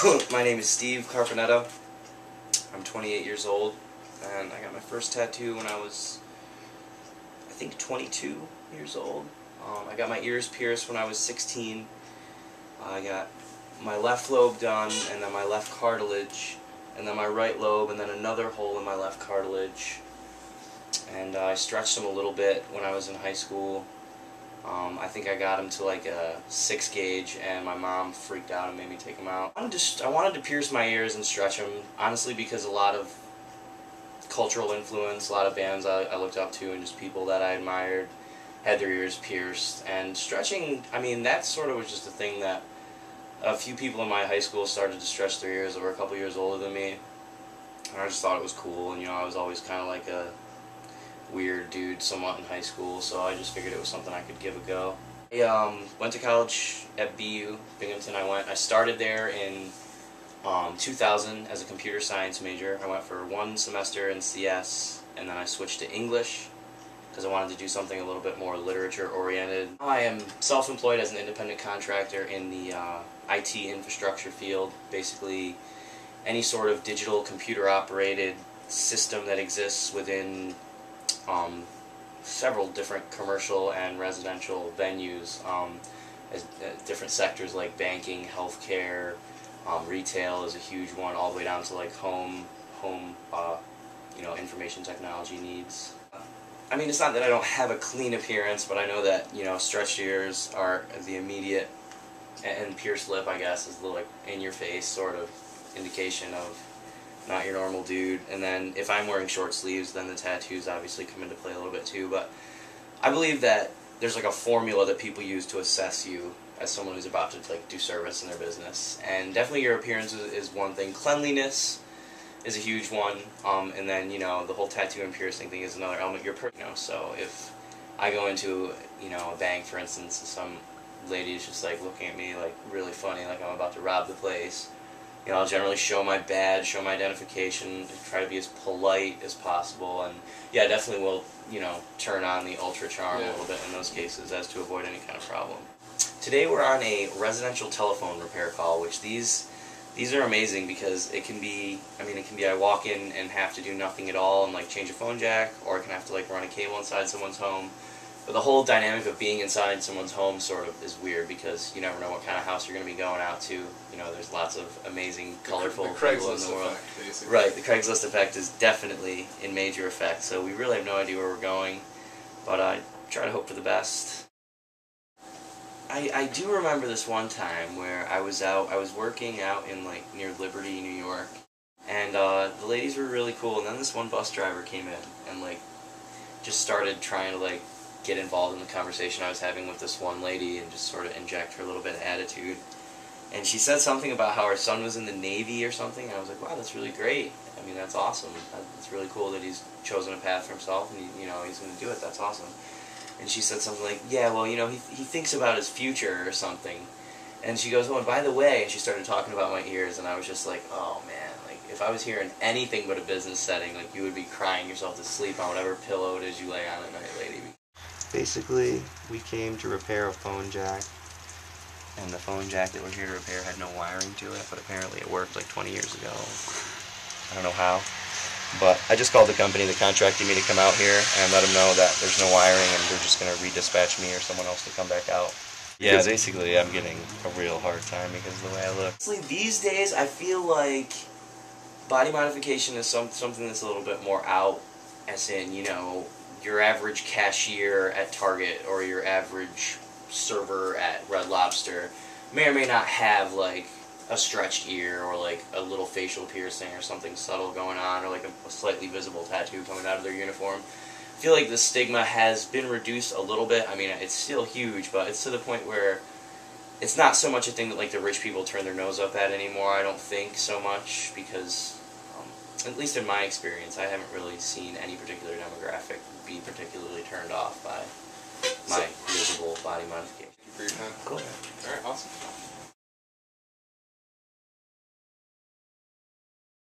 My name is Steve Carpineta. I'm 28 years old, and I got my first tattoo when I was, I think, 22 years old. I got my ears pierced when I was 16. I got my left lobe done, and then my left cartilage, and then my right lobe, and then another hole in my left cartilage. And I stretched them a little bit when I was in high school. I think I got them to like a 6 gauge, and my mom freaked out and made me take them out. I wanted to pierce my ears and stretch them, honestly, because a lot of cultural influence, a lot of bands I looked up to, and just people that I admired had their ears pierced. And stretching, I mean, that sort of was just a thing that a few people in my high school started to stretch their ears that were a couple years older than me. And I just thought it was cool, and I was always kind of like a weird dude somewhat in high school, so I just figured it was something I could give a go. I went to college at BU, Binghamton. I started there in 2000 as a computer science major. I went for 1 semester in CS, and then I switched to English because I wanted to do something a little bit more literature oriented. I am self-employed as an independent contractor in the IT infrastructure field. Basically any sort of digital computer operated system that exists within several different commercial and residential venues, different sectors like banking, healthcare, retail is a huge one, all the way down to like home, information technology needs. I mean, it's not that I don't have a clean appearance, but I know that stretched ears are the immediate, and pierced lip, I guess, is the like in your face sort of indication of not your normal dude. And then if I'm wearing short sleeves, then the tattoos obviously come into play a little bit too. But I believe that there's like a formula that people use to assess you as someone who's about to like do service in their business. And definitely your appearance is one thing. Cleanliness is a huge one. And then the whole tattoo and piercing thing is another element. So if I go into a bank, for instance, and some lady is just like looking at me like really funny, like I'm about to rob the place, I'll generally show my badge, show my identification, try to be as polite as possible, and yeah, definitely will, turn on the ultra charm a little bit in those cases as to avoid any kind of problem. Today we're on a residential telephone repair call, which these are amazing because it can be I walk in and have to do nothing at all and like change a phone jack, or I can have to like run a cable inside someone's home. But the whole dynamic of being inside someone's home sort of is weird because you never know what kind of house you're going to be going out to. There's lots of amazing, colorful people in the world. Effect, right, the Craigslist effect is definitely in major effect. So we really have no idea where we're going, but I try to hope for the best. I do remember this one time where I was working out in like near Liberty, New York, and the ladies were really cool. And then this one bus driver came in and like just started trying to like get involved in the conversation I was having with this one lady and just sort of inject her little bit of attitude. And she said something about how her son was in the Navy or something, and I was like, wow, that's really great. I mean, that's awesome. It's really cool that he's chosen a path for himself, and he's going to do it. That's awesome. And she said something like, yeah, well, he thinks about his future or something. And she goes, oh, and by the way, and she started talking about my ears, and I was just like, oh, man, like, if I was here in anything but a business setting, like, you would be crying yourself to sleep on whatever pillow it is you lay on at night, lady. Basically, we came to repair a phone jack, and the phone jack that we're here to repair had no wiring to it, but apparently it worked like 20 years ago. I don't know how. But I just called the company that contracted me to come out here and let them know that there's no wiring and they're just going to redispatch me or someone else to come back out. Yeah, basically I'm getting a real hard time because of the way I look. These days I feel like body modification is something that's a little bit more out, as in, your average cashier at Target or your average server at Red Lobster may or may not have like a stretched ear or like a little facial piercing or something subtle going on, or like a slightly visible tattoo coming out of their uniform. I feel like the stigma has been reduced a little bit. I mean, it's still huge, but it's to the point where it's not so much a thing that like the rich people turn their nose up at anymore, I don't think so much, because at least in my experience, I haven't really seen any particular demographic be particularly turned off by my visible body modification. Thank you for your time. Cool. Alright, awesome.